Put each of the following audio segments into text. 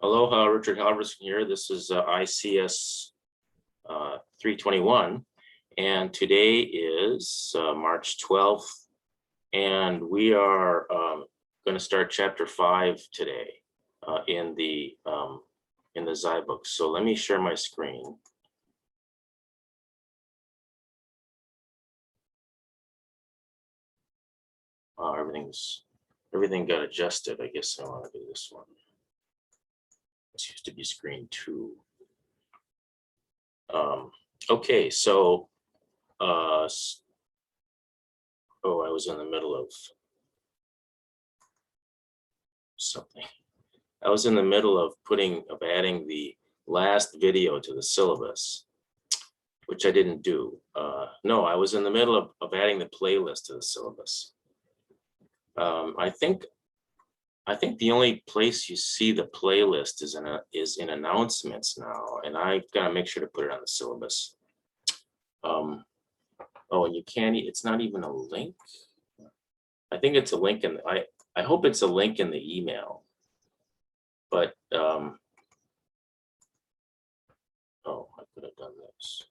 Aloha, Richard Halverson here. This is ICS321, and today is March 12th, and we are going to start Chapter 5 today in the Zybook. So let me share my screen. Everything got adjusted. I guess I want to do this one. This used to be screen 2. Okay, so I was in the middle of something. I was in the middle of adding the last video to the syllabus, which I didn't do. No, I was in the middle of adding the playlist to the syllabus. I think the only place you see the playlist is in announcements now, and I've got to make sure to put it on the syllabus. Oh, and you can't. It's not even a link. I think it's a link in. I hope it's a link in the email. But oh, I could have done this.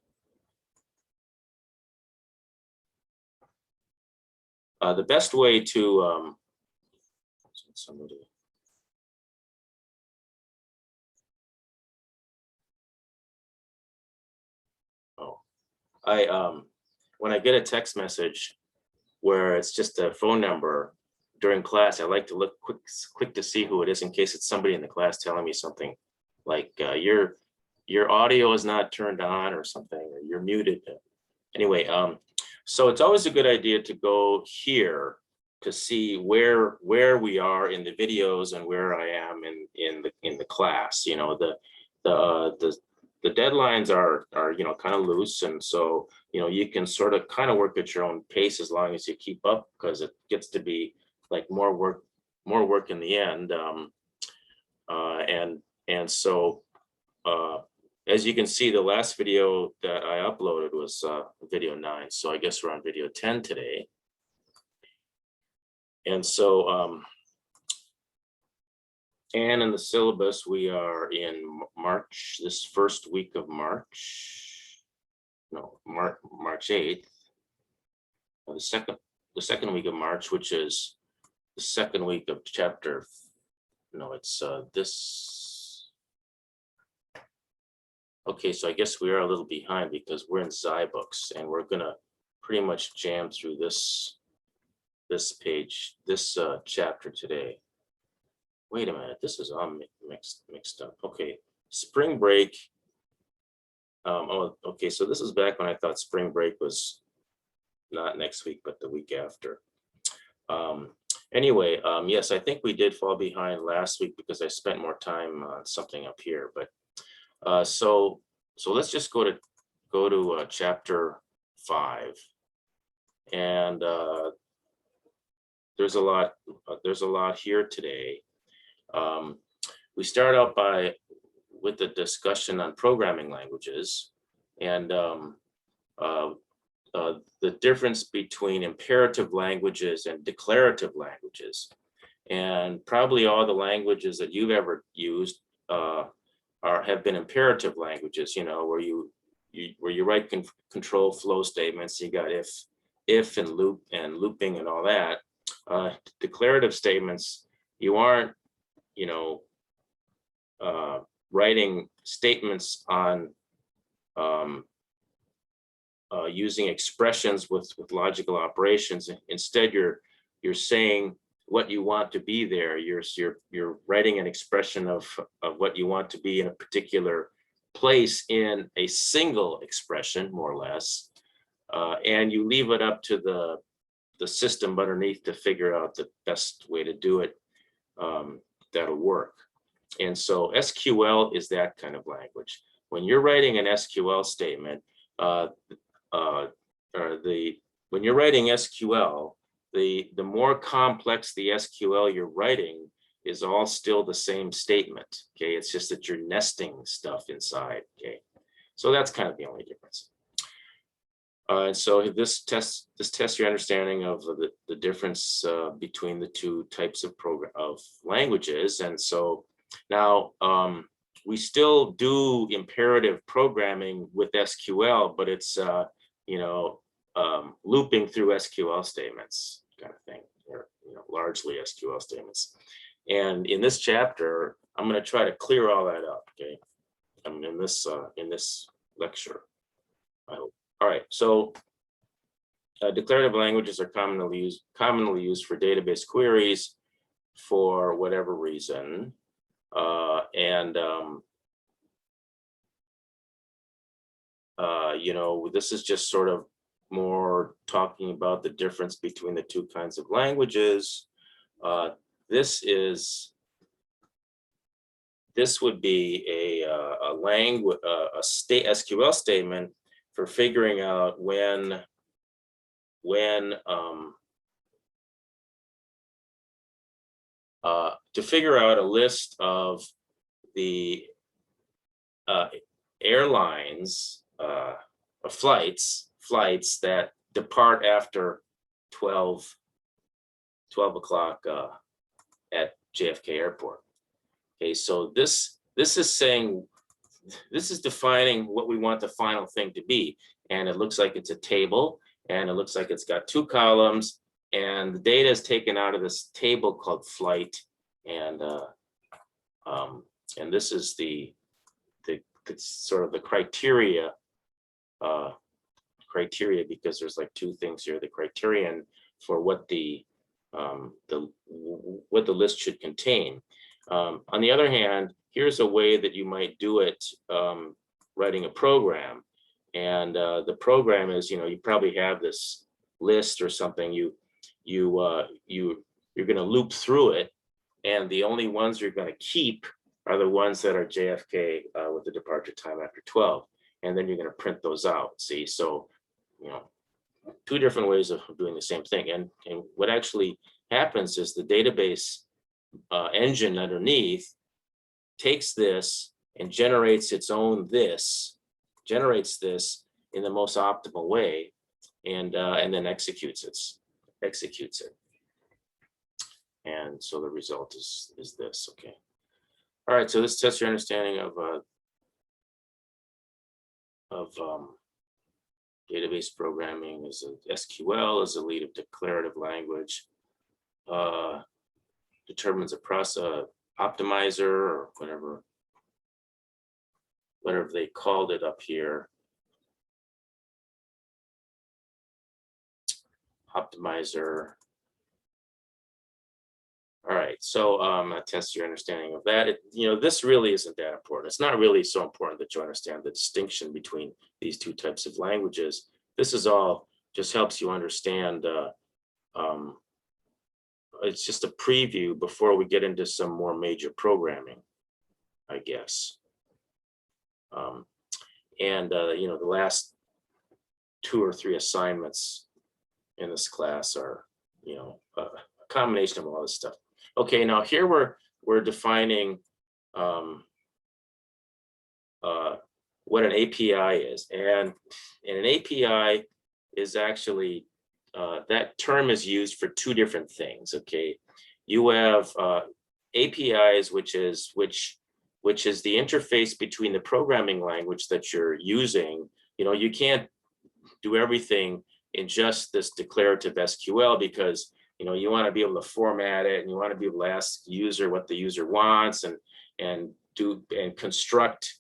The best way to somebody. Oh, when I get a text message where it's just a phone number during class, I like to look quick to see who it is in case it's somebody in the class telling me something like your audio is not turned on or something, or you're muted. Anyway, so it's always a good idea to go here to see where we are in the videos and where I am in the class. You know, the deadlines are kind of loose, and so you can sort of kind of work at your own pace as long as you keep up, because it gets to be like more work in the end. So as you can see, the last video that I uploaded was video 9. So I guess we're on video 10 today. And so, and in the syllabus, we are in March, this first week of March, no, March 8th, the second week of March, which is the second week of chapter, no, it's this. Okay, so I guess we are a little behind because we're in Zybooks, and we're gonna pretty much jam through this page, this chapter today. Wait a minute, this is all mixed up. Okay, spring break. Oh, okay, so this is back when I thought spring break was not next week, but the week after. Anyway, yes, I think we did fall behind last week because I spent more time on something up here. But so let's just go to chapter 5, and there's a lot here today. We start out with the discussion on programming languages, and the difference between imperative languages and declarative languages. And probably all the languages that you've ever used have been imperative languages, where you write control flow statements. You got if and loop and looping and all that. Declarative statements, you aren't writing statements on using expressions with logical operations. Instead, you're saying what you want to be there. You're writing an expression of what you want to be in a particular place in a single expression, more or less, and you leave it up to the system underneath to figure out the best way to do it that'll work. And so SQL is that kind of language. When you're writing an SQL statement, when you're writing SQL, the more complex the SQL you're writing is all still the same statement. Okay, it's just that you're nesting stuff inside. Okay, so that's kind of the only difference. And so this tests your understanding of the difference between the two types of languages. And so Now, we still do imperative programming with SQL, but it's, you know, looping through SQL statements kind of thing, or, you know, largely SQL statements. And in this chapter, I'm going to try to clear all that up, okay? I mean, in this lecture, I hope. All right, so declarative languages are commonly used for database queries for whatever reason. You know, this is just sort of more talking about the difference between the two kinds of languages. This would be a language, a SQL statement for figuring out when to figure out a list of the airlines, flights that depart after 12 o'clock at JFK Airport. Okay, so this is saying, this is defining what we want the final thing to be. And it looks like it's a table, and it looks like it's got two columns, and the data is taken out of this table called flight. And this is the sort of the criteria, because there's like two things here: the criterion for what the list should contain. On the other hand, here's a way that you might do it, writing a program. And the program is, you know, you probably have this list or something. You're going to loop through it, and the only ones you're going to keep are the ones that are JFK with the departure time after 12, and then you're going to print those out. See, so, you know, two different ways of doing the same thing. And what actually happens is the database engine underneath takes this and generates its own generates this in the most optimal way, and then executes it. And so the result is this. Okay. All right. So this tests your understanding of database programming as a SQL as a lead of declarative language. Determines a process optimizer, or whatever they called it up here. Optimizer. All right, so that tests your understanding of that. You know, this really isn't that important. It's not really so important that you understand the distinction between these two types of languages. This is all just helps you understand. It's just a preview before we get into some more major programming, I guess. You know, the last 2 or 3 assignments in this class are, you know, a combination of all this stuff. Okay, now here we're defining what an API is, and an API is actually that term is used for 2 different things. Okay, you have APIs, which is the interface between the programming language that you're using. You know, you can't do everything in just this declarative SQL, because, you know, you want to be able to format it, and you want to be able to ask the user what the user wants, and construct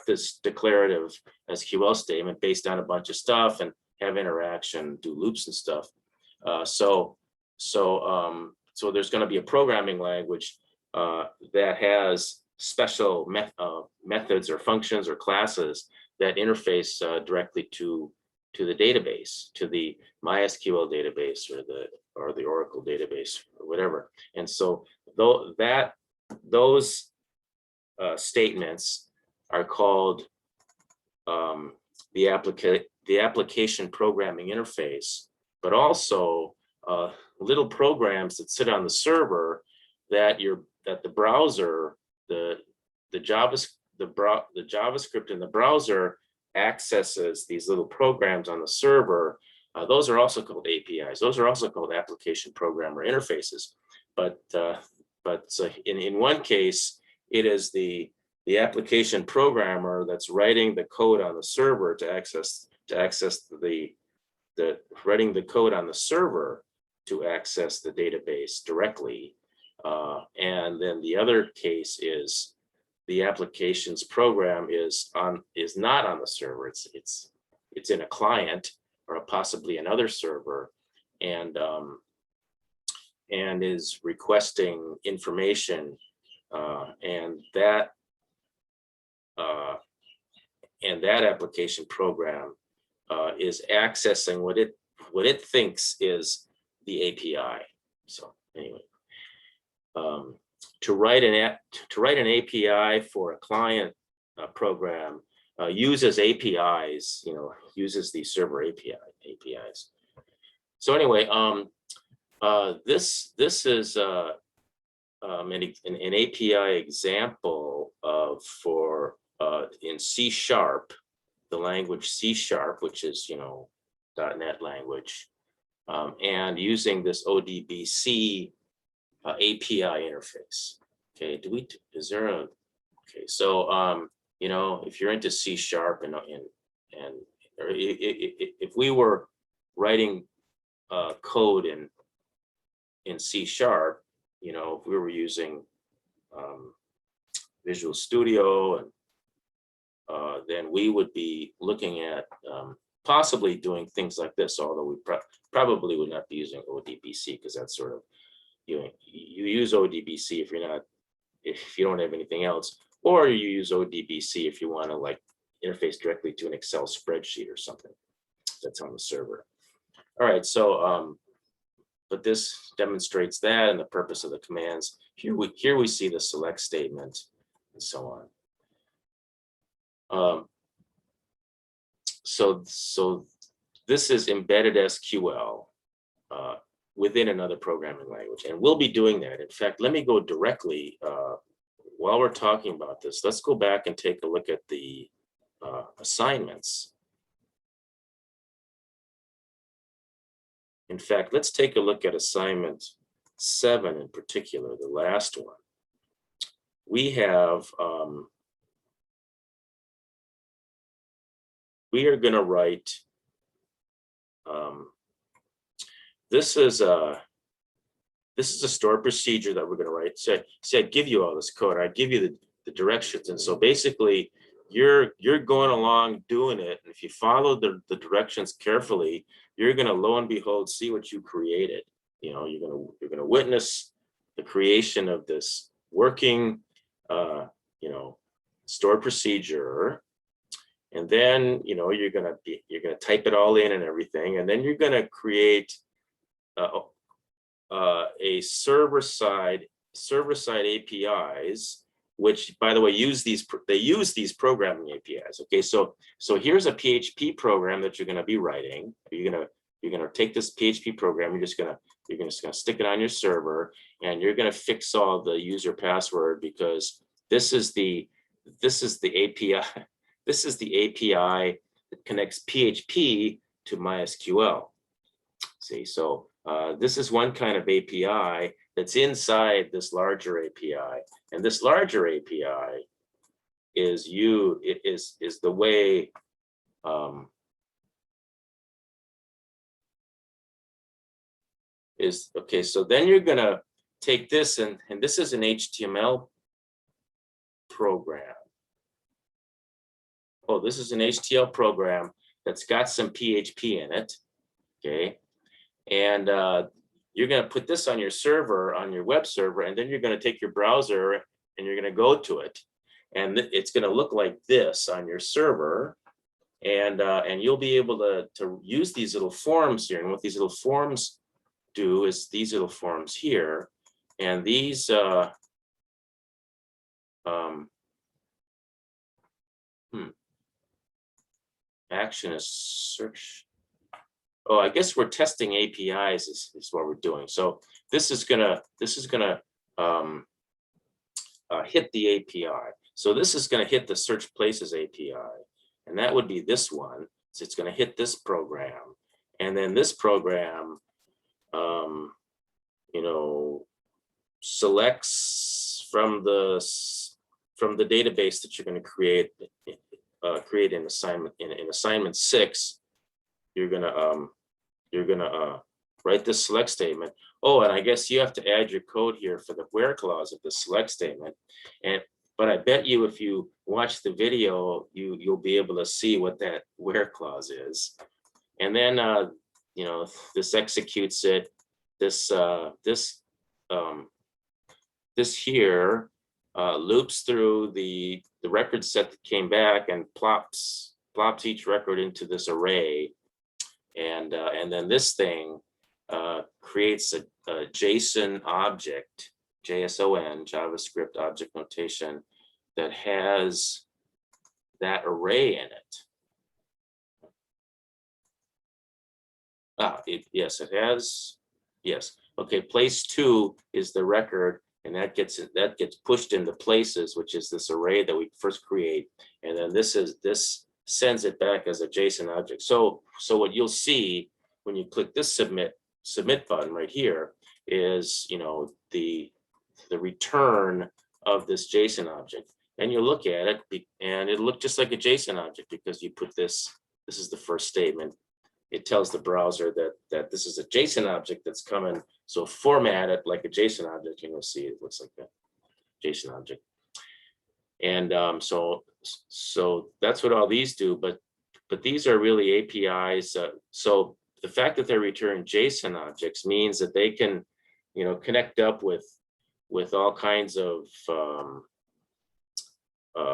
this declarative SQL statement based on a bunch of stuff, and have interaction, do loops and stuff. So there's going to be a programming language that has special methods or functions or classes that interface directly to the database, to the MySQL database or the Oracle database or whatever. And so those statements are called the application programming interface, but also little programs that sit on the server that the browser, the JavaScript in the browser accesses these little programs on the server. Those are also called APIs. Those are also called application programmer interfaces. But in one case, it is the application programmer that's writing the code on the server to access writing the code on the server to access the database directly. And then the other case is the application's program is not on the server. It's in a client or possibly another server, and is requesting information, and that application program is accessing what it thinks is the API. So anyway, to write an API for a client program uses APIs, uses these server APIs. So anyway, this is an API example for in C#, the language C#, which is .NET language, and using this ODBC API interface. Okay, okay, so if you're into C# and or if we were writing code in C#, if we were using Visual Studio, and then we would be looking at possibly doing things like this, although we probably would not be using ODBC, because that's sort of, you use ODBC if you don't have anything else, or you use ODBC if you want to interface directly to an Excel spreadsheet or something that's on the server. All right, so but this demonstrates that and the purpose of the commands. Here we see the select statement and so on. So this is embedded SQL within another programming language, and we'll be doing that. In fact, let me go directly, while we're talking about this, let's go back and take a look at the assignments. In fact, let's take a look at assignment 7 in particular, the last one. We have, we are going to write, this is a stored procedure that we're going to write. So I give you all this code, I give you the directions. And so basically you're going along doing it. And if you follow the directions carefully, you're going to, lo and behold, see what you created. You're going to witness the creation of this working, stored procedure. And then, you're going to type it all in and everything. And then you're going to create a server-side APIs, which, by the way, use these programming APIs. Okay, so here's a PHP program that you're going to be writing. You're going to take this PHP program. You're just going to stick it on your server, and you're going to fix all the user password, because this is the API. This is the API that connects PHP to MySQL. See, so this is one kind of API that's inside this larger API, and this larger API is the way okay. So then you're gonna take this, and this is an HTML program. Oh, this is an HTML program that's got some PHP in it. Okay, and you're going to put this on your server, on your web server, and then you're going to take your browser and you're going to go to it, and it's going to look like this on your server, and you'll be able to use these little forms here. And what these little forms do is these little forms here, and these action is search. Oh, I guess we're testing APIs is what we're doing. So this is gonna hit the API. So this is gonna hit the search places API, and that would be this one. So it's gonna hit this program, and then this program, selects from the from the database that you're going to create in assignment 6, you're gonna write this select statement. Oh, and I guess you have to add your code here for the where clause of the select statement. But I bet you if you watch the video, you'll be able to see what that where clause is. And then you know, this executes it. This here loops through the record set that came back and plops each record into this array. And then this thing creates a JSON object, JSON, JavaScript object notation, that has that array in it. Yes, it has. Yes. Okay. Place 2 is the record, and that gets pushed into places, which is this array that we first create, and then this sends it back as a JSON object. So what you'll see when you click this submit button right here is, you know, the return of this JSON object, and you look at it and it'll look just like a JSON object because you put this is the first statement. It tells the browser that this is a JSON object that's coming, so format it like a JSON object, and you'll see it looks like a JSON object. And so that's what all these do, but these are really APIs. So the fact that they return JSON objects means that they can, you know, connect up with all kinds of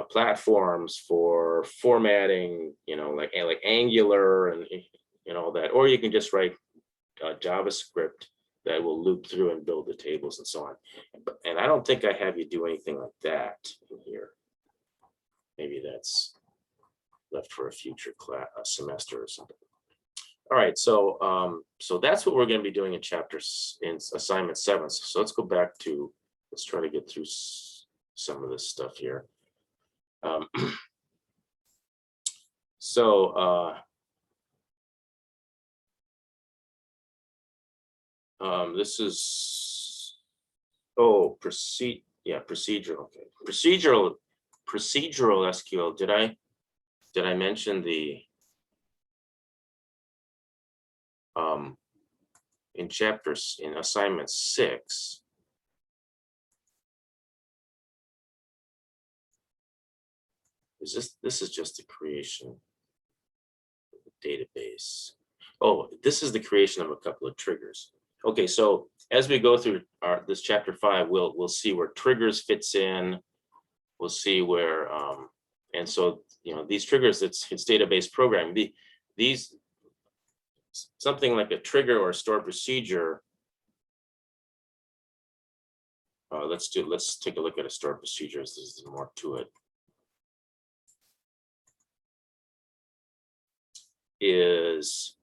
platforms for formatting, you know, like Angular and all that, or you can just write JavaScript that will loop through and build the tables and so on. And I don't think I have you do anything like that in here. Maybe that's left for a future class, semester or something. All right, so that's what we're going to be doing in assignment 7. So let's go back to, let's try to get through some of this stuff here. This is, procedural. Okay, procedural SQL. Did I mention the in assignment 6? This is just the creation of the database. Oh, this is the creation of a couple of triggers. Okay, so as we go through this chapter 5, we'll see where triggers fits in. We'll see where and so, you know, these triggers, it's database programming. These something like a trigger or a stored procedure. Let's take a look at a stored procedure. There's more to it. Is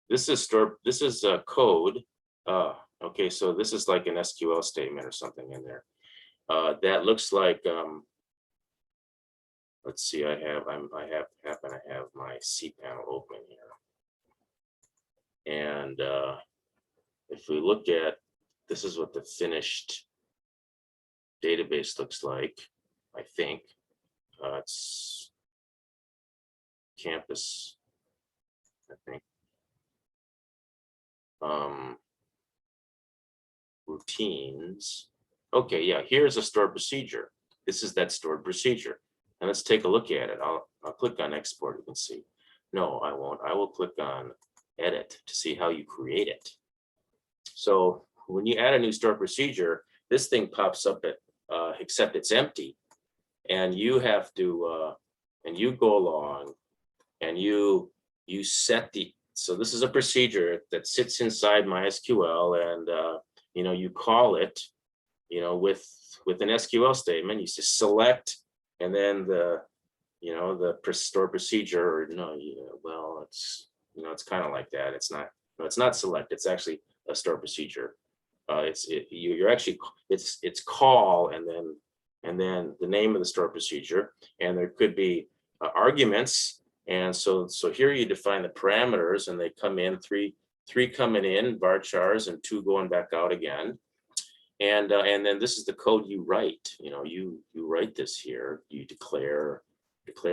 this is stored, this is a code. Okay, so this is like an SQL statement or something in there. That looks like, let's see, I happen to have my cPanel open here. And if we look at, this is what the finished database looks like, I think. It's campus, I think. Routines. Okay, yeah, here's a stored procedure. This is that stored procedure. And let's take a look at it. I'll click on export, you can see. No, I won't. I will click on edit to see how you create it. So when you add a new stored procedure, this thing pops up except it's empty. And you have to, and you go along and you set so this is a procedure that sits inside MySQL, and you know, you call it, you know, with an SQL statement. You just select, and then the stored procedure, or no, well, it's, you know, it's kind of like that. It's not, no, it's not select. It's actually a stored procedure. You're actually, it's call, and then the name of the stored procedure, and there could be arguments. And so here you define the parameters, and they come in, three coming in, varchars, and 2 going back out again. And then this is the code you write. You write this here. You declare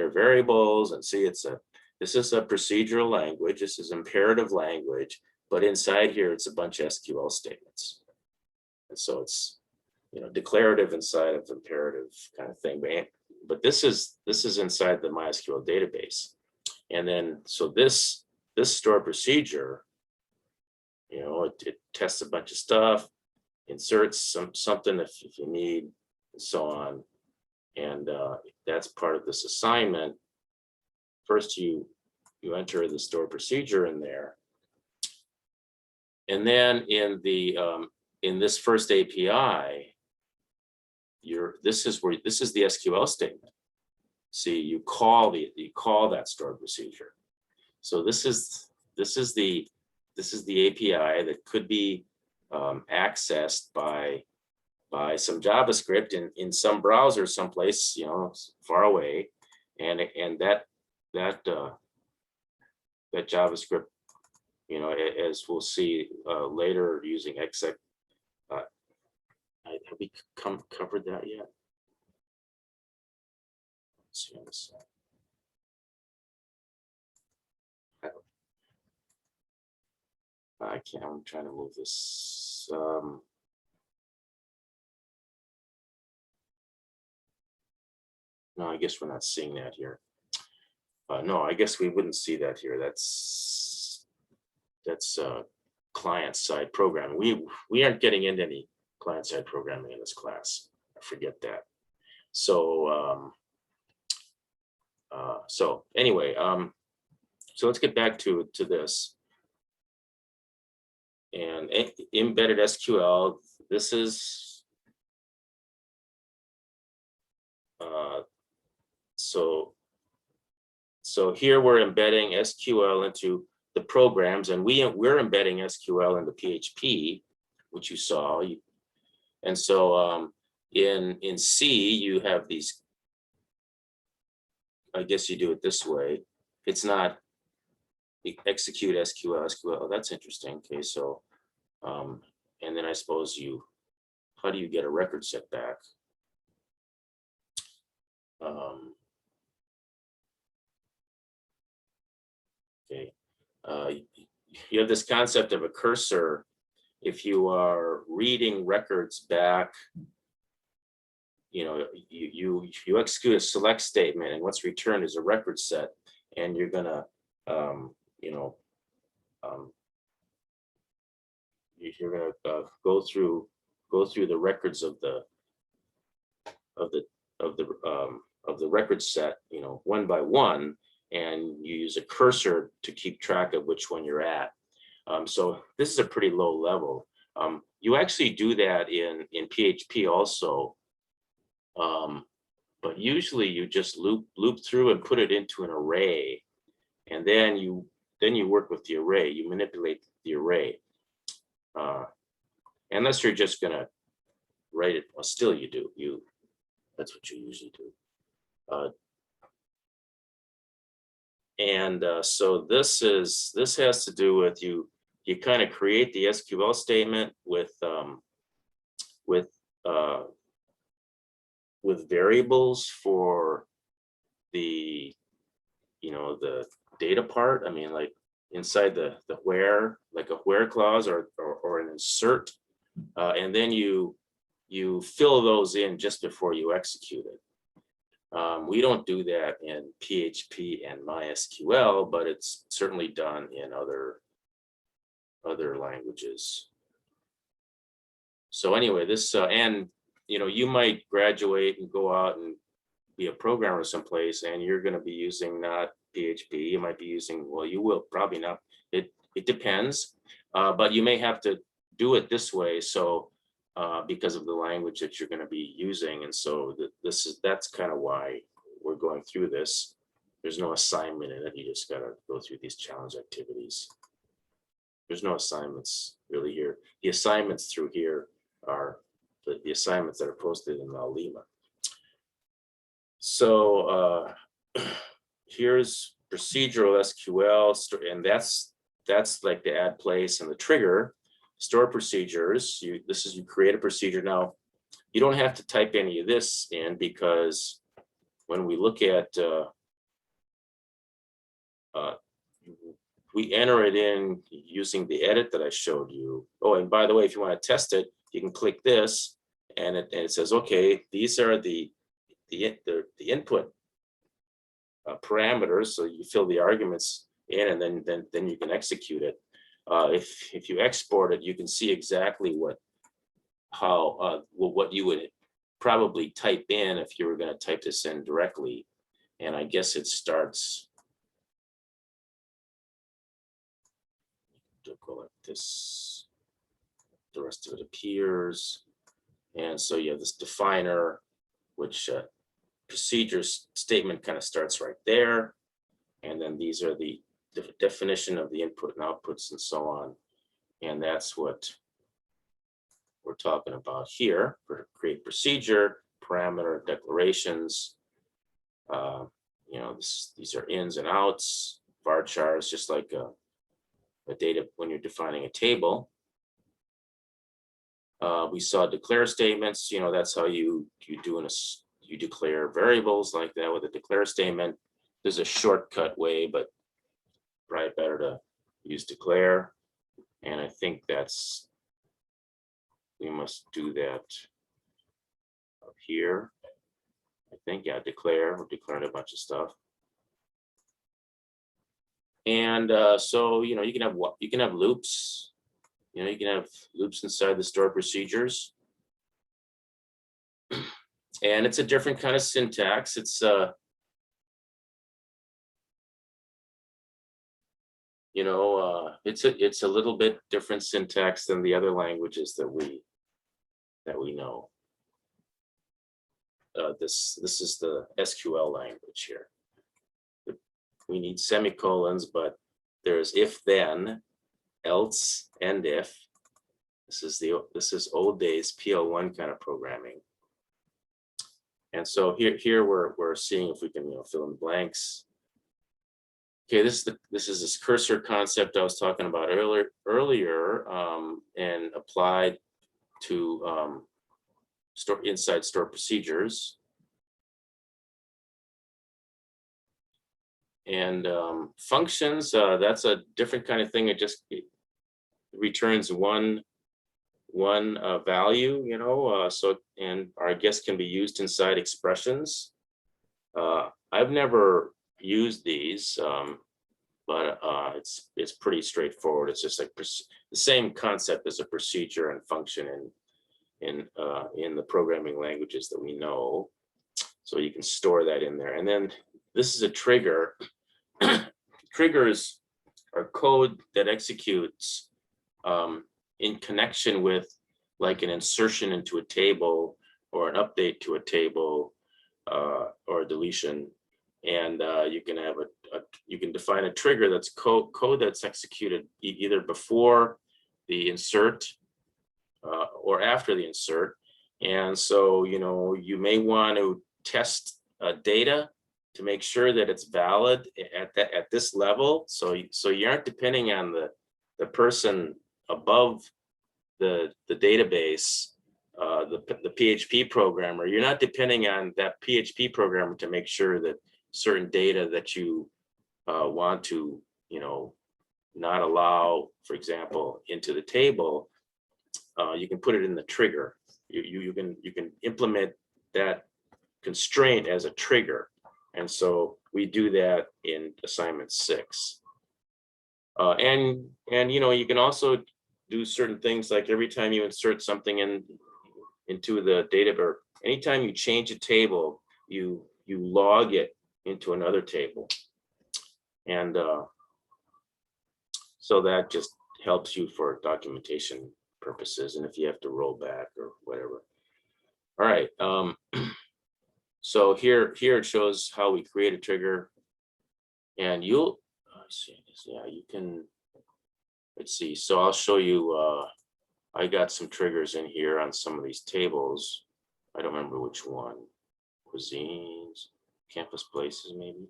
variables, and see this is a procedural language. This is imperative language, but inside here it's a bunch of SQL statements, and so it's declarative inside of imperative kind of thing. But this is inside the MySQL database, and then so this store procedure, it tests a bunch of stuff, inserts something if you need, and so on. And that's part of this assignment. First, you enter the store procedure in there, and then in the in this first API, this is the SQL statement. See, you call that store procedure. So this is the API that could be accessed by some JavaScript in some browser someplace, far away, and that JavaScript, as we'll see later, using exec. Have we covered that yet? Let's see on this side. I can't. I'm trying to move this. No, I guess we're not seeing that here. No, I guess we wouldn't see that here. That's client-side programming. We aren't getting into any client-side programming in this class. I forget that. So so anyway, so let's get back to this. And embedded SQL. This is so here we're embedding SQL into the programs, and we're embedding SQL into PHP, which you saw. And so in C, you have these, I guess you do it this way. It's not execute SQL. That's interesting. Okay, so and then I suppose how do you get a record set back? Okay, you have this concept of a cursor. If you are reading records back, you execute a select statement, and what's returned is a record set, and you're gonna you're gonna go through the records of the record set, one by one, and you use a cursor to keep track of which one you're at. So this is a pretty low level. You actually do that in PHP also, but usually you just loop through and put it into an array, and then you work with the array. You manipulate the array, unless you're just gonna write it. Well, still you do. That's what you usually do. So this has to do with you kind of create the SQL statement with variables for the the data part. I mean, like inside the where, like a where clause or an insert, and then you fill those in just before you execute it. We don't do that in PHP and MySQL, but it's certainly done in other languages. So anyway, this and you might graduate and go out and be a programmer someplace, and you're going to be using not PHP. You might be using, well, you will probably not. It depends, but you may have to do it this way. So because of the language that you're going to be using, and so that's kind of why we're going through this. There's no assignment in it. You just got to go through these challenge activities. There's no assignments really here. The assignments through here are the assignments that are posted in Lima. So here's procedural SQL, and that's like the add place and the trigger. store procedures, you create a procedure. Now, you don't have to type any of this in, because when we look at we enter it in using the edit that I showed you. Oh, and by the way, if you want to test it, you can click this, and it says, okay, these are the input parameters. So you fill the arguments in, and then you can execute it. If you export it, you can see exactly what you would probably type in if you were going to type this in directly. And I guess it starts to go like this. The rest of it appears, and so you have this definer, which procedures statement kind of starts right there, and then these are the definition of the input and outputs and so on, and that's what we're talking about here for create procedure, parameter, declarations. These are ins and outs, varchars, just like a data when you're defining a table. We saw declare statements. That's how you declare variables like that with a declare statement. There's a shortcut way, but probably better to use declare. And I think we must do that up here. I think, yeah, declare. We're declaring a bunch of stuff. And so you can have loops. You can have loops inside the store procedures, and it's a different kind of syntax. It's it's a little bit different syntax than the other languages that we know. This is the SQL language here. We need semicolons, but there's if then, else, and if. This is old days PL1 kind of programming. And so here we're seeing if we can fill in blanks. Okay, this is this cursor concept I was talking about earlier, and applied to inside store procedures. And functions, that's a different kind of thing. It just returns one value, and I guess can be used inside expressions. I've never used these, but it's pretty straightforward. It's just like the same concept as a procedure and function in the programming languages that we know. So you can store that in there. And then this is a trigger. Triggers are code that executes in connection with like an insertion into a table or an update to a table or a deletion. And you can have you can define a trigger that's code that's executed either before the insert or after the insert. And so, you may want to test data to make sure that it's valid at this level. So you aren't depending on the person above the database, the PHP programmer. You're not depending on that PHP programmer to make sure that certain data that you want to, not allow, for example, into the table, you can put it in the trigger. You can implement that constraint as a trigger. And so we do that in assignment 6. And you can also do certain things like every time you insert something into the data, or anytime you change a table, you log it into another table. And so that just helps you for documentation purposes, and if you have to roll back or whatever. All right. So here it shows how we create a trigger, and you can, let's see. So I'll show you. I got some triggers in here on some of these tables. I don't remember which one. Cuisines, campus places, maybe.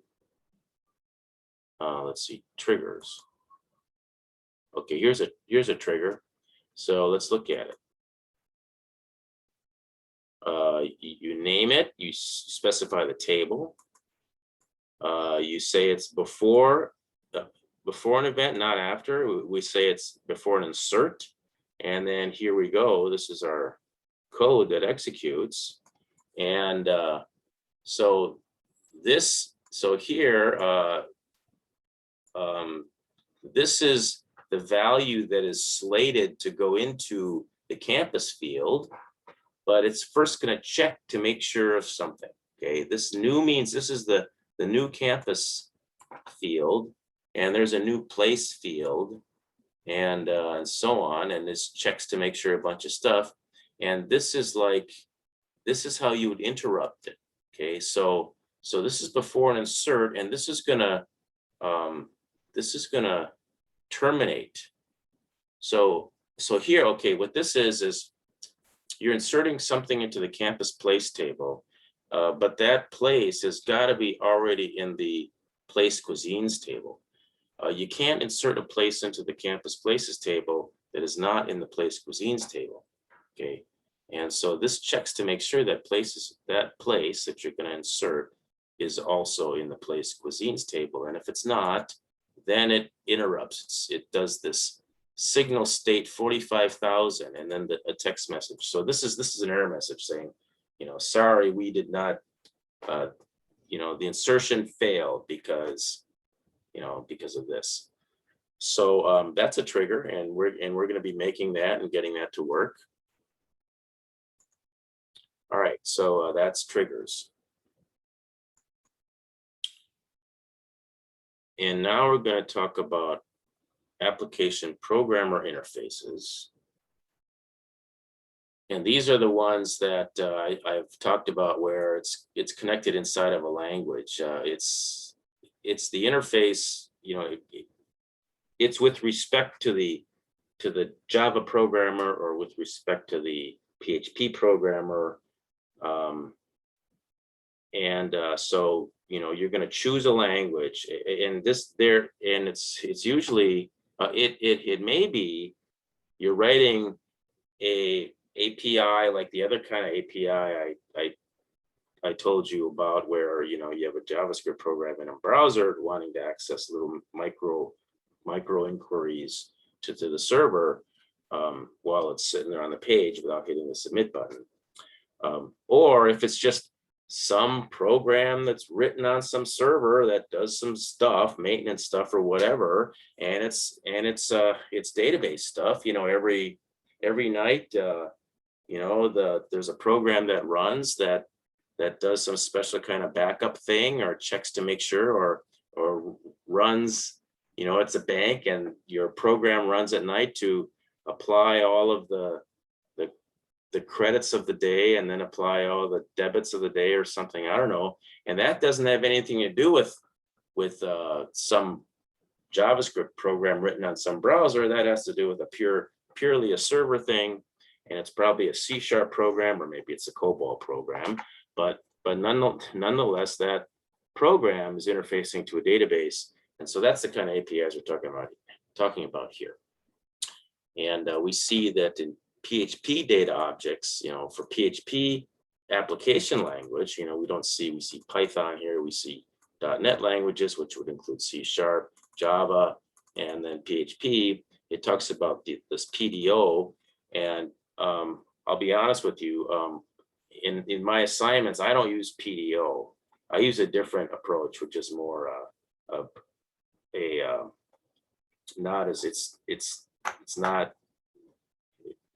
Let's see, triggers. Okay, here's a trigger. So let's look at it. You name it, you specify the table. You say it's before an event, not after. We say it's before an insert. And then here we go. This is our code that executes. And so here, this is the value that is slated to go into the campus field, but it's first going to check to make sure of something. Okay, this new means this is the new campus field, and there's a new place field, and so on, and this checks to make sure a bunch of stuff. And this is how you would interrupt it. Okay, so this is before an insert, and this is gonna terminate. So here, okay, what this is you're inserting something into the campus place table, but that place has got to be already in the place cuisines table. You can't insert a place into the campus places table that is not in the place cuisines table. Okay, and so this checks to make sure that place that you're going to insert is also in the place cuisines table. And if it's not, then it interrupts. It does this signal state 45,000 and then a text message. So this is an error message saying, sorry, we did not, the insertion failed because of this. So that's a trigger, and we're going to be making that and getting that to work. All right, so that's triggers. And now we're going to talk about application programmer interfaces. And these are the ones that I've talked about where it's connected inside of a language. It's the interface, it's with respect to the Java programmer or with respect to the PHP programmer. So you're going to choose a language, and it's usually it may be you're writing a API like the other kind of API I told you about, where you have a JavaScript program in a browser wanting to access little micro inquiries to the server while it's sitting there on the page without hitting the submit button. Or if it's just some program that's written on some server that does some stuff, maintenance stuff or whatever, and it's database stuff. Every night, there's a program that runs that does some special kind of backup thing, or checks to make sure, or runs. It's a bank, and your program runs at night to apply all of the credits of the day and then apply all the debits of the day or something, I don't know. And that doesn't have anything to do with some JavaScript program written on some browser. That has to do with purely a server thing, and it's probably a C# program, or maybe it's a COBOL program, but nonetheless, that program is interfacing to a database. And so that's the kind of APIs we're talking about here. And we see that in PHP data objects, for PHP application language, we see Python here, we see .NET languages, which would include C#, Java, and then PHP. It talks about this PDO, and I'll be honest with you, in my assignments, I don't use PDO. I use a different approach, which is more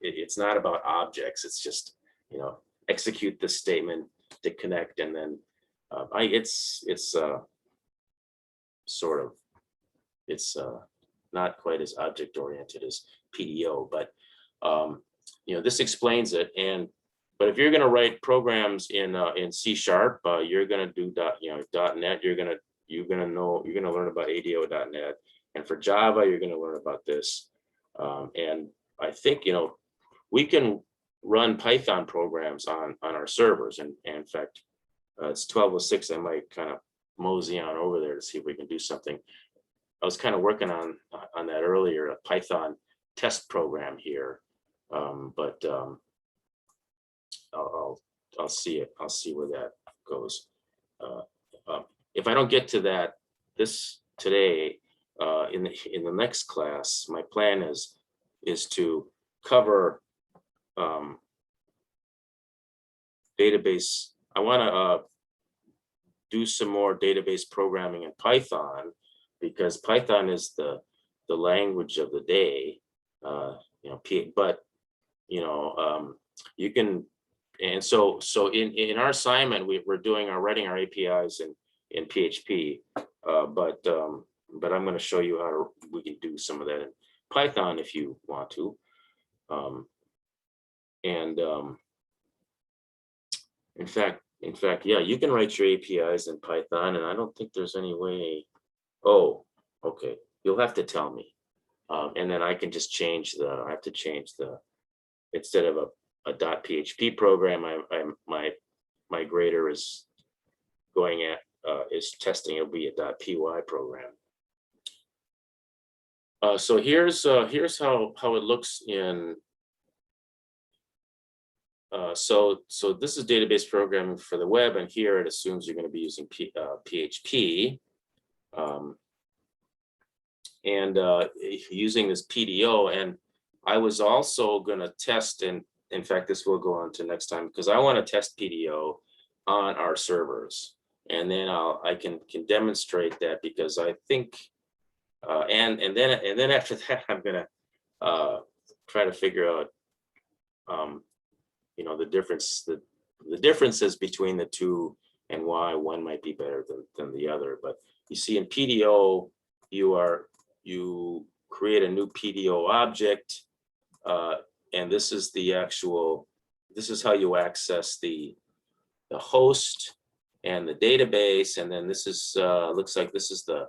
it's not about objects. It's just, execute this statement to connect, and then it's not quite as object oriented as PDO, but this explains it. But if you're going to write programs in C#, you're going to do .NET. You're going to learn about ADO.NET, and for Java, you're going to learn about this. And I think we can run Python programs on our servers, and in fact, it's 12:06. I might kind of mosey on over there to see if we can do something. I was kind of working on that earlier, a Python test program here, I'll see it. I'll see where that goes. If I don't get to that today, in the next class, my plan is to cover database. I want to do some more database programming in Python, because Python is the language of the day. But you can, and so in our assignment, we're writing our APIs in PHP, but I'm going to show you how we can do some of that in Python if you want to. In fact, yeah, you can write your APIs in Python, and I don't think there's any way. Oh, okay. You'll have to tell me, and then I can just change I have to change instead of a .php program, my grader is is testing. It'll be a .py program. So here's how it looks in. So this is database programming for the web, and here it assumes you're going to be using PHP, and using this PDO. And I was also going to test, and in fact, this will go on to next time, because I want to test PDO on our servers, and then I can demonstrate that, because I think, and then after that, I'm going to try to figure out the differences between the two, and why one might be better than the other. But you see, in PDO, you create a new PDO object, and this is this is how you access the host and the database. And then this is looks like this is the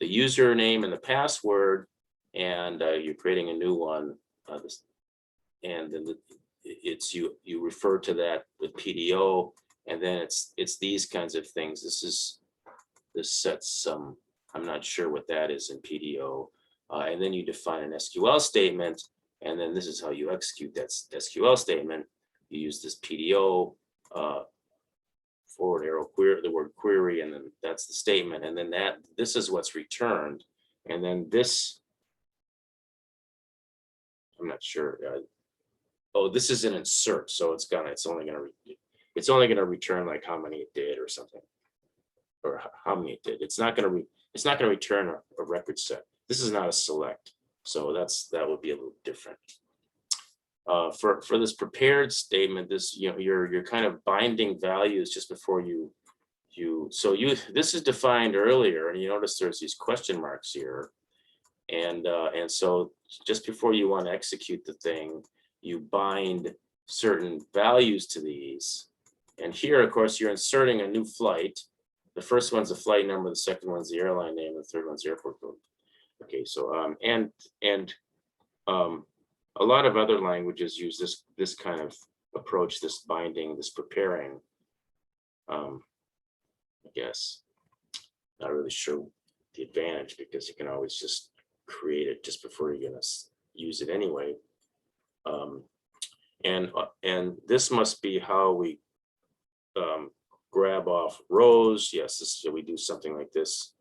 username and the password, and you're creating a new one, and then you refer to that with PDO, and then it's these kinds of things. This sets some, I'm not sure what that is in PDO, and then you define an SQL statement, and then this is how you execute that SQL statement. You use this PDO forward arrow query, the word query, and then that's the statement, and then this is what's returned, and then this, I'm not sure. Oh, this is an insert, so it's only gonna return like how many it did or something, or how many it did. It's not gonna return a record set. This is not a select, so that would be a little different. For this prepared statement, you're kind of binding values just before this is defined earlier, and you notice there's these question marks here, and so just before you want to execute the thing, you bind certain values to these. And here, of course, you're inserting a new flight. The first one's the flight number, the second one's the airline name, the third one's the airport code. Okay, so a lot of other languages use this kind of approach, this binding, this preparing. I guess not really sure the advantage, because you can always just create it just before you're going to use it anyway. And this must be how we grab off rows. Yes, we do something like this.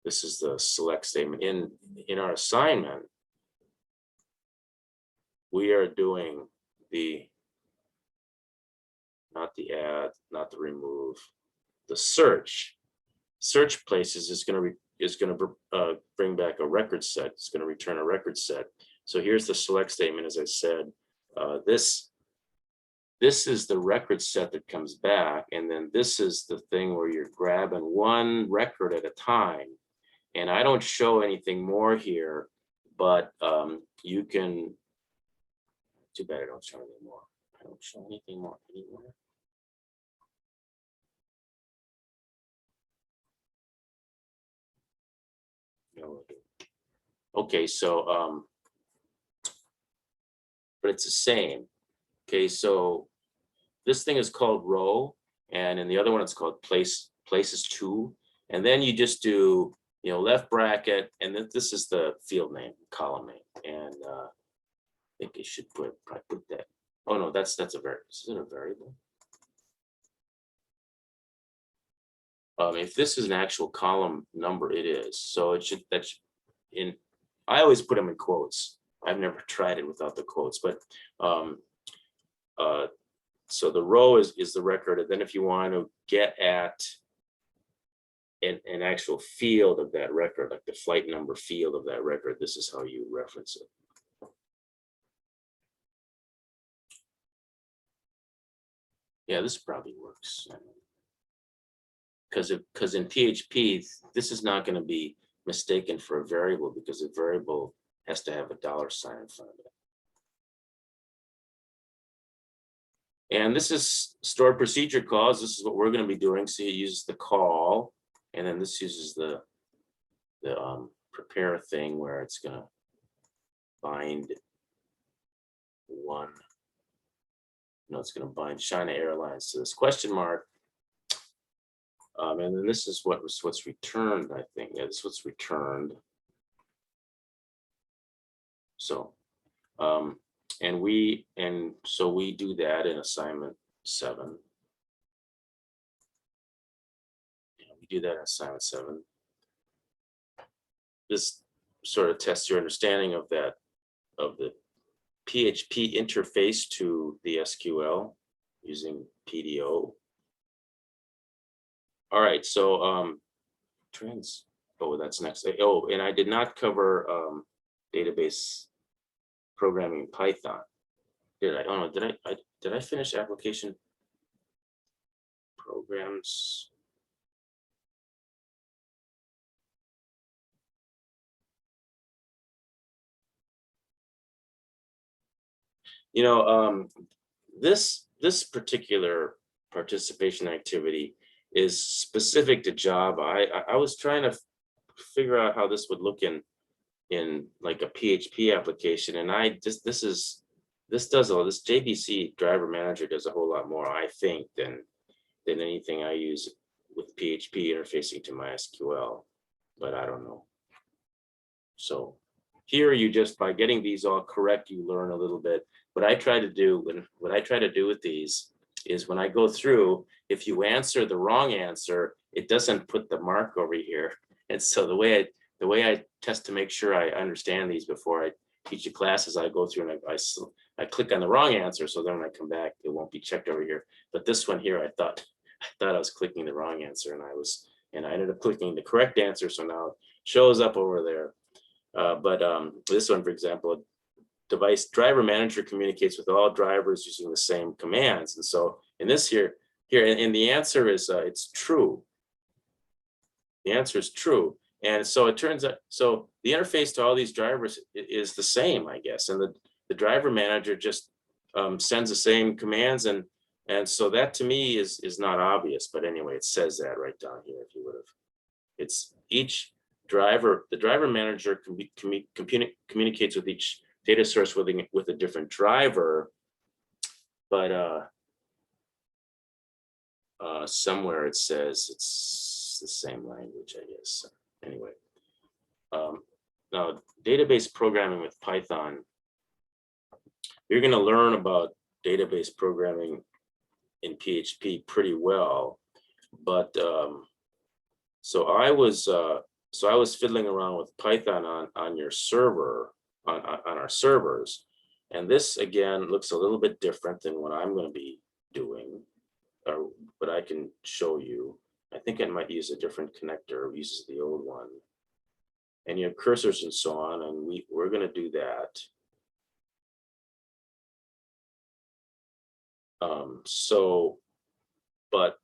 This is the select statement. In our assignment, we are doing not the add, not the remove, the search. Search places is going to bring back a record set. It's going to return a record set. So here's the select statement, as I said. This is the record set that comes back, and then this is the thing where you're grabbing one record at a time. And I don't show anything more here, but you can. Too bad I don't show anything more. I don't show anything more anywhere. No. Okay, so but it's the same. Okay, so this thing is called row, and in the other one it's called places to, and then you just do left bracket, and then this is the field name, column name, and think I should probably put that. Oh no, that's a variable. Is it a variable? If this is an actual column number, it is. So it should, I always put them in quotes. I've never tried it without the quotes, but so the row is the record. And then if you want to get at an actual field of that record, like the flight number field of that record, this is how you reference it. Yeah, this probably works. Because in PHP, this is not going to be mistaken for a variable, because a variable has to have a $sign in front of it. And this is stored procedure calls. This is what we're going to be doing. So it uses the call, and then this uses the prepare thing where it's going to bind one. No, it's going to bind China Airlines to this question mark. And then this is what's returned, I think. Yeah, this is what's returned. So, so we do that in assignment 7. Yeah, we do that in assignment 7. This sort of tests your understanding of that, of the PHP interface to the SQL using PDO. All right, so trends. Oh, that's next. Oh, and I did not cover database programming in Python. Did I? Oh no, did I finish application programs? You know, this particular participation activity is specific to Java. I was trying to figure out how this would look in like a PHP application, and this does all this. JBC driver manager does a whole lot more, I think, than anything I use with PHP interfacing to MySQL, but I don't know. So here you just, by getting these all correct, you learn a little bit. What I try to do with these is, when I go through, if you answer the wrong answer, it doesn't put the mark over here. And so the way I test to make sure I understand these before I teach the classes, I go through and I click on the wrong answer, so then when I come back, it won't be checked over here. But this one here, I thought I was clicking the wrong answer, and I ended up clicking the correct answer, so now it shows up over there. But this one, for example, device driver manager communicates with all drivers using the same commands. And so in this here, and the answer is it's true. The answer is true. And so it turns out, so the interface to all these drivers is the same, I guess. And the driver manager just sends the same commands. And so that to me is not obvious. But anyway, it says that right down here, if you would have. It's each driver, the driver manager communicates with each data source with a different driver, but somewhere it says it's the same language, I guess. Anyway, now database programming with Python. You're going to learn about database programming in PHP pretty well, but so I was fiddling around with Python on your server, on our servers, and this again looks a little bit different than what I'm going to be doing, but I can show you. I think I might use a different connector. It uses the old one, and you have cursors and so on, and we're going to do that. But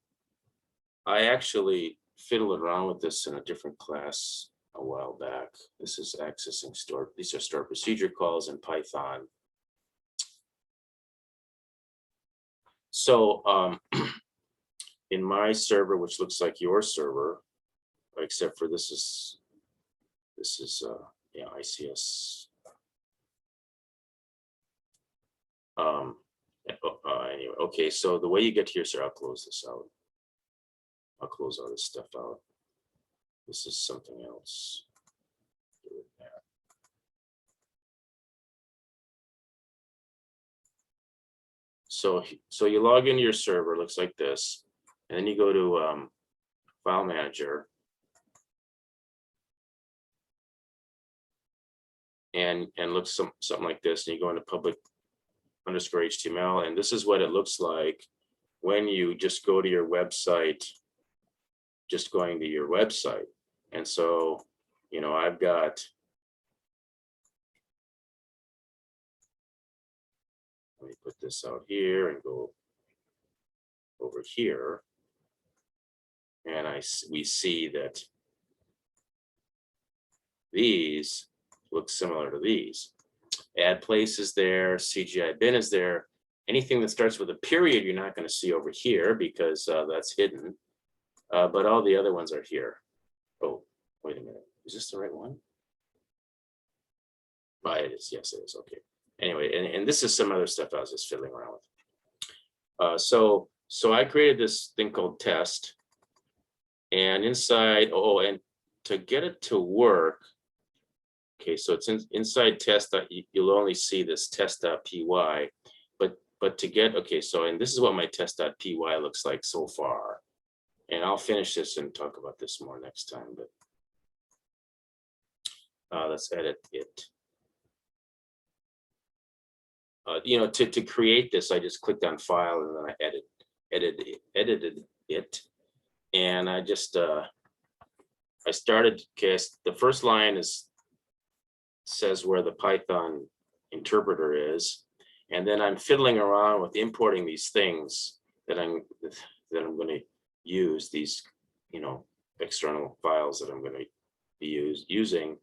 I actually fiddled around with this in a different class a while back. This is accessing stored. These are stored procedure calls in Python. So in my server, which looks like your server, except for this is yeah, ICS. Anyway, okay, so the way you get here, sir, I'll close this out. I'll close all this stuff out. This is something else. So you log into your server, looks like this, and then you go to File Manager, and looks something like this, and you go into public_HTML, and this is what it looks like when you just go to your website, just going to your website. And so, you know, I've got, let me put this out here and go over here, and we see that these look similar to these. Add place is there, CGI bin is there. Anything that starts with a period, you're not going to see over here because that's hidden. But all the other ones are here. Oh, wait a minute. Is this the right one? Oh, it is. Yes, it is. Okay. Anyway, and this is some other stuff I was just fiddling around with. So I created this thing called test. And inside, and to get it to work, okay, so it's inside test. You'll only see this test.py, but to get, okay, so, and this is what my test.py looks like so far. And I'll finish this and talk about this more next time, but let's edit it. You know, to create this, I just clicked on File and then I edited it. And I just, I started, okay, the first line says where the Python interpreter is. And then I'm fiddling around with importing these things that I'm going to use, these, you know, external files that I'm going to be using.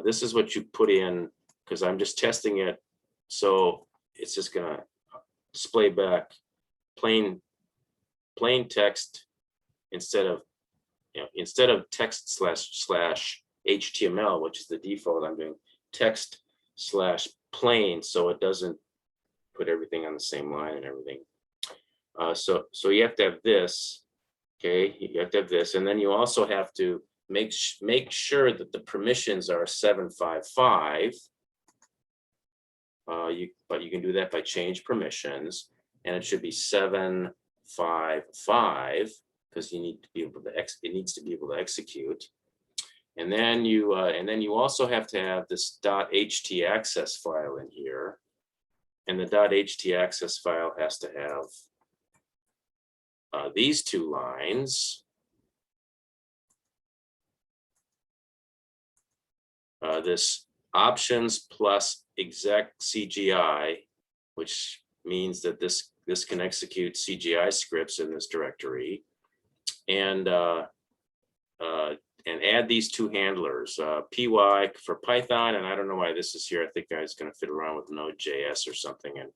This is what you put in, because I'm just testing it. So it's just going to display back plain text instead of text / HTML, which is the default. I'm doing text /plain, so it doesn't put everything on the same line and everything. So you have to have this. Okay, you have to have this, and then you also have to make sure that the permissions are 755. But you can do that by change permissions, and it should be 755 because you need to be able to it needs to be able to execute. And then you also have to have this .htaccess file in here, and the .htaccess file has to have these two lines. This options plus exec CGI, which means that this can execute CGI scripts in this directory, and add these two handlers, py for Python, and I don't know why this is here. I think I was going to fiddle around with Node.js or something, and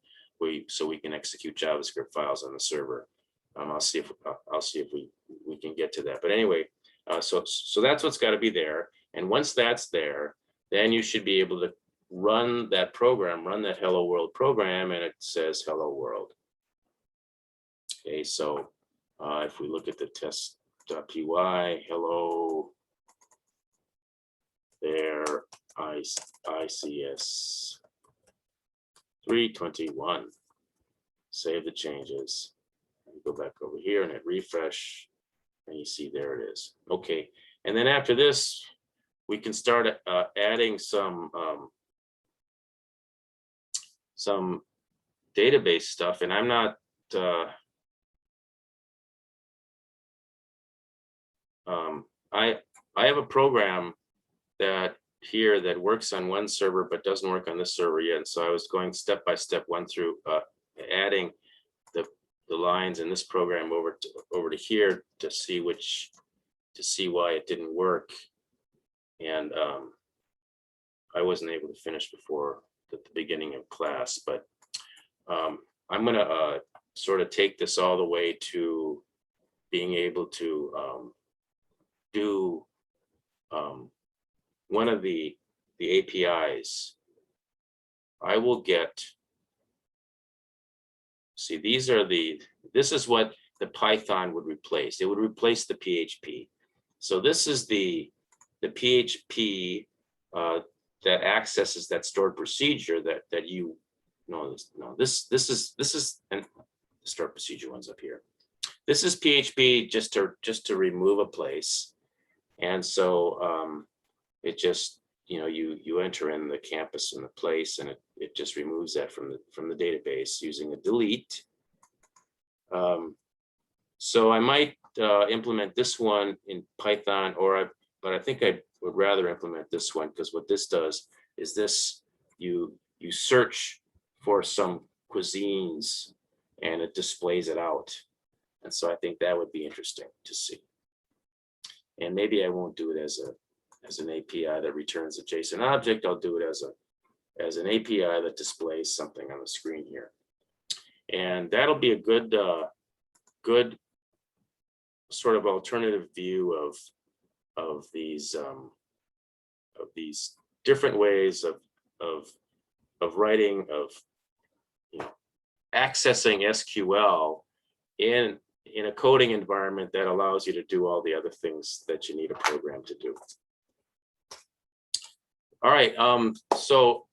so we can execute JavaScript files on the server. I'll see if we can get to that. But anyway, so that's what's got to be there. And once that's there, then you should be able to run that program, run that hello world program, and it says hello world. Okay, so if we look at the test.py, hello there, ICS321. Save the changes. And go back over here and hit refresh, and you see there it is. Okay, and then after this, we can start adding some database stuff, and I'm not I have a program that works on one server but doesn't work on this server yet. And so I was going step by step, one through adding the lines in this program over to here to see why it didn't work. And I wasn't able to finish before the beginning of class, but I'm going to sort of take this all the way to being able to do one of the APIs. I will get, see, this is what the Python would replace. It would replace the PHP. So this is the PHP that accesses that stored procedure that you this is, and start procedure ones up here. This is PHP just to remove a place. And so it just, you enter in the campus and the place, and it just removes that from the database using a delete. So I might implement this one in Python, but I think I would rather implement this one, because what this does is you search for some cuisines and it displays it out. And so I think that would be interesting to see. And maybe I won't do it as an API that returns a JSON object. I'll do it as an API that displays something on the screen here. And that'll be a good sort of alternative view of these different ways of writing, accessing SQL in a coding environment that allows you to do all the other things that you need a program to do. All right, so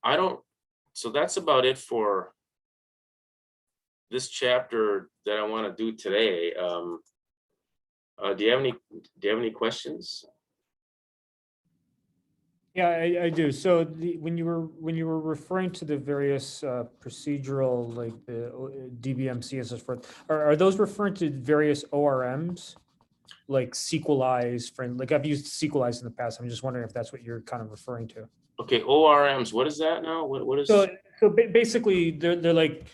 that's about it for this chapter that I want to do today. Do you have any questions? Yeah, I do. So when you were referring to the various procedural, like the DBM, CSS, are those referring to various ORMs, like Sequelize? Like I've used Sequelize in the past. I'm just wondering if that's what you're kind of referring to. Okay, ORMs. What is that now? What is? So basically, they're like,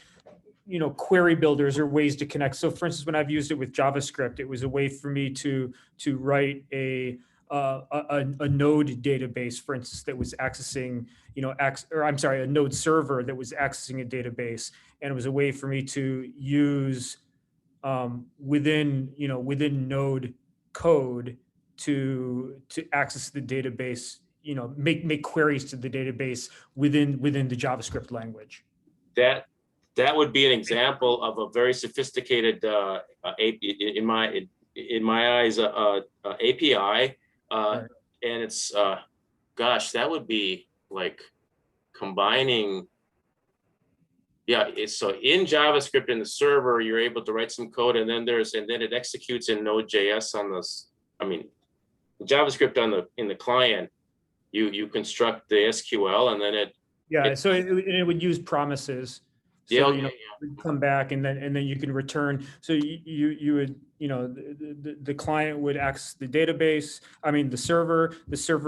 query builders or ways to connect. So for instance, when I've used it with JavaScript, it was a way for me to write a node database, for instance, that was accessing, a node server that was accessing a database. And it was a way for me to use within node code to access the database, make queries to the database within the JavaScript language. That would be an example of a very sophisticated, in my eyes, API. Right. And it's, gosh, that would be like combining. Yeah, so in JavaScript in the server, you're able to write some code, and then it executes in Node.js on this. I mean, JavaScript in the client, you construct the SQL, and then it would use promises. So we'd come back, and then you can return. So you would, the client would access the database. I mean, the server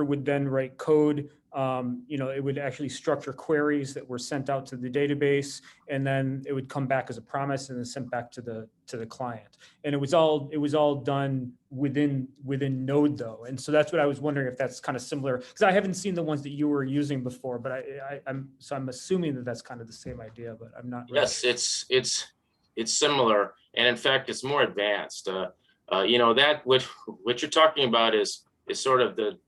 would then write code. It would actually structure queries that were sent out to the database, and then it would come back as a promise and then sent back to the client. And it was all done within Node though. And so that's what I was wondering, if that's kind of similar, because I haven't seen the ones that you were using before, but I'm assuming that that's kind of the same idea, but I'm not really Yes, sure. It's similar, and in fact, it's more advanced. That what you're talking about is sort of the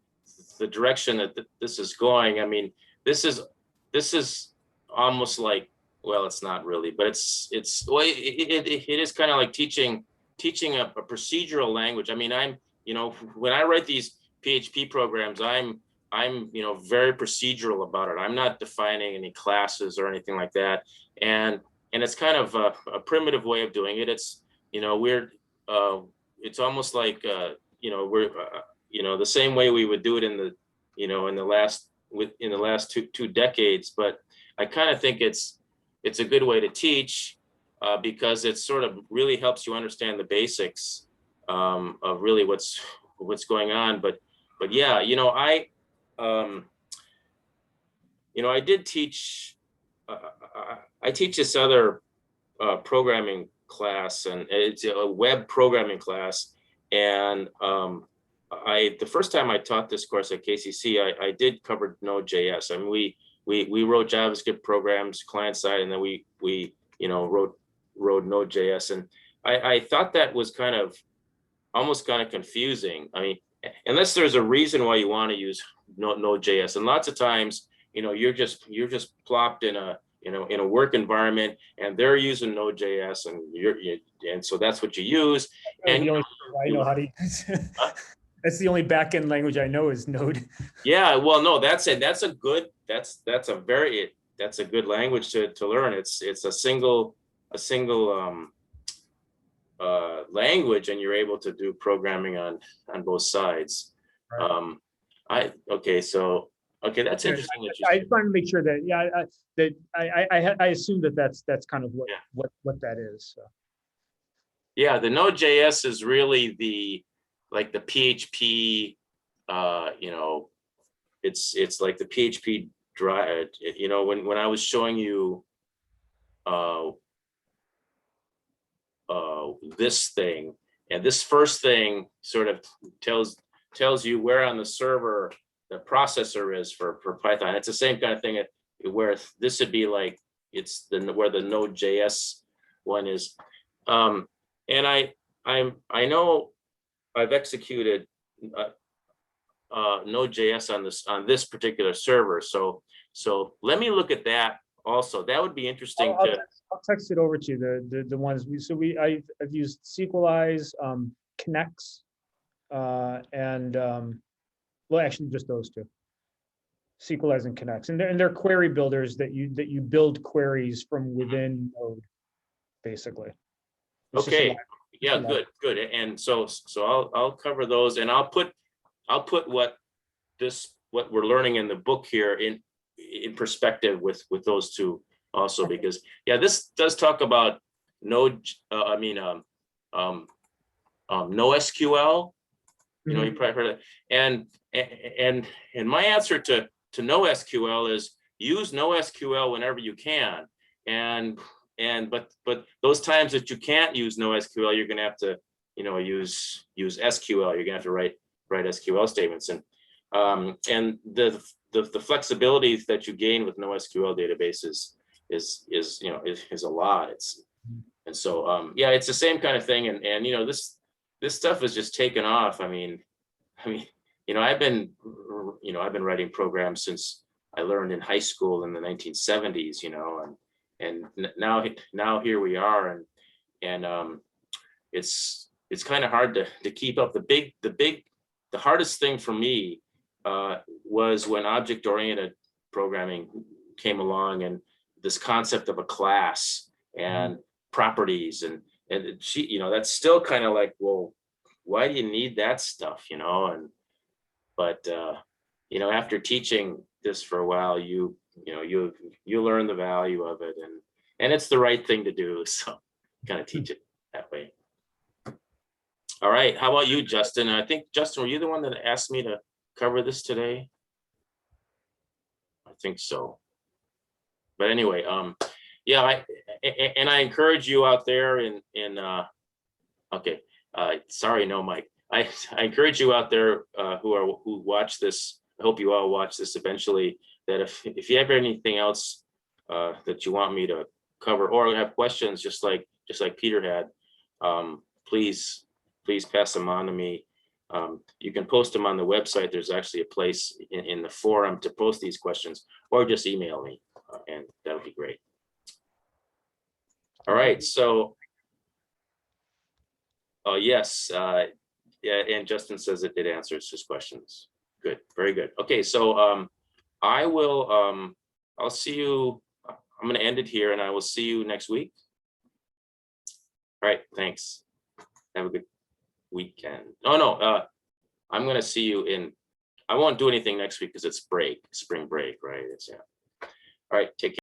direction that this is going. I mean, this is almost like, well, it's not really, but it is kind of like teaching a procedural language. I mean, when I write these PHP programs, I'm very procedural about it. I'm not defining any classes or anything like that, and it's kind of a primitive way of doing it. It's it's almost like we're the same way we would do it in the last two decades. But I kind of think it's a good way to teach, because it sort of really helps you understand the basics of really what's going on. But yeah, I did teach. I teach this other programming class, and it's a web programming class. And the first time I taught this course at KCC, I did cover Node.js. I mean, we wrote JavaScript programs client side, and then we wrote Node.js. And I thought that was almost kind of confusing. I mean, unless there's a reason why you want to use Node.js, and lots of times, you're just plopped in a work environment, and they're using Node.js, and so that's what you use. And the only I know how to use. That's the only backend language I know is Node. Yeah, well, no, that's a very that's a good language to learn. It's a single language, and you're able to do programming on both sides. Right. Okay, so okay, that's Yeah, interesting that you I just wanted to make sure that, yeah, I assume that that's kind of Yeah. what that is. So. Yeah, the Node.js is really the like the PHP, you know, it's like the PHP drive, you know, when I was showing you this thing, and this first thing sort of tells you where on the server the processor is for Python. It's the same kind of thing where this would be like it's where the Node.js one is. And I know I've executed Node.js on this particular server. So let me look at that also. That would be interesting to. I'll text it over to you. The ones I've used Sequelize, Connects, and well, actually just those two. Sequelize and Connects, and they're query builders that you build queries from within Node, basically. Okay. Yeah, good. And so I'll cover those, and I'll put what we're learning in the book here in perspective with those two also, because yeah, this does talk about Node. NoSQL. You know, you probably heard of that. And my answer to NoSQL is use NoSQL whenever you can. But those times that you can't use NoSQL, you're going to have to, you know, use SQL. You're going to have to write SQL statements, and the flexibility that you gain with NoSQL databases is you know is a lot. And so yeah, it's the same kind of thing, and you know this stuff is just taken off. I mean, you know, I've been writing programs since I learned in high school in the 1970s, you know, and now here we are, and it's kind of hard to keep up. The hardest thing for me was when object-oriented programming came along, and this concept of a class and properties, and you know, that's still kind of like, well, why do you need that stuff, you know? But you know, after teaching this for a while, you learn the value of it, and it's the right thing to do. So kind of teach it that way. All right, how about you, Justin? I think, Justin, were you the one that asked me to cover this today? I think so. But anyway, yeah, I encourage you out there okay, sorry, no, Mike. I encourage you out there who watch this. I hope you all watch this eventually. That if you have anything else that you want me to cover, or have questions, just like Peter had, please pass them on to me. You can post them on the website. There's actually a place in the forum to post these questions, or just email me, and that would be great. All right, so yes, yeah, and Justin says it answers his questions. Good, very good. Okay, so I will I'll see you. I'm going to end it here, and I will see you next week. All right, thanks. Have a good weekend. No, I'm going to see you I won't do anything next week because it's spring break, right? It's, yeah. All right, take care.